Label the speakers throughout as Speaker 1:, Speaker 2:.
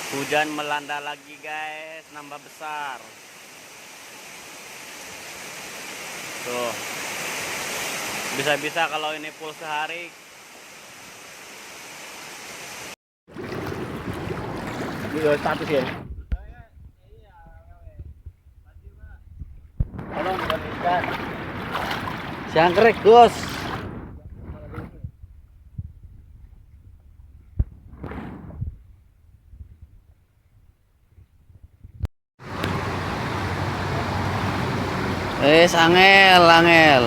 Speaker 1: Hujan melanda lagi guys, nambah besar. Tuh. Bisa-bisa kalau ini full sehari.
Speaker 2: Ini status ya. Tolong balikan.
Speaker 1: Jangkrik, Gus. Angel.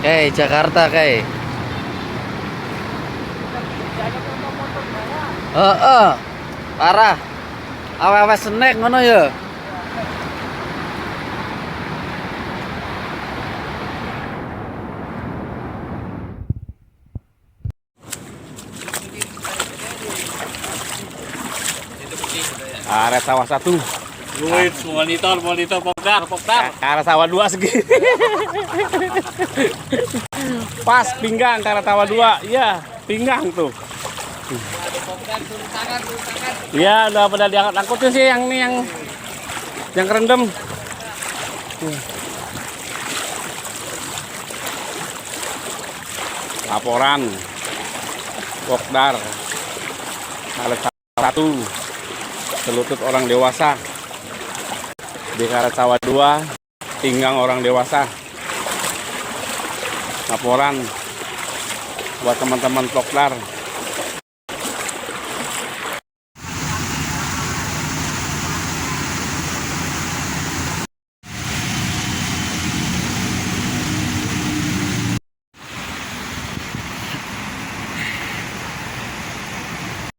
Speaker 1: Kayak Jakarta kayak. Parah. Awe-awe snack ngono ya.
Speaker 2: Arah sawah 1.
Speaker 3: Wih, monitor pokdar.
Speaker 2: Arah sawah 2 segi. Pas pinggang karena sawah 2. Iya, pinggang tuh. Iya, udah pada diangkut-angkutin sih yang nih yang kerendam. Laporan Pokdar Karet Sawah 1, selutut orang dewasa. Di Karet Sawah 2, pinggang orang dewasa. Laporan buat teman-teman Pokdar.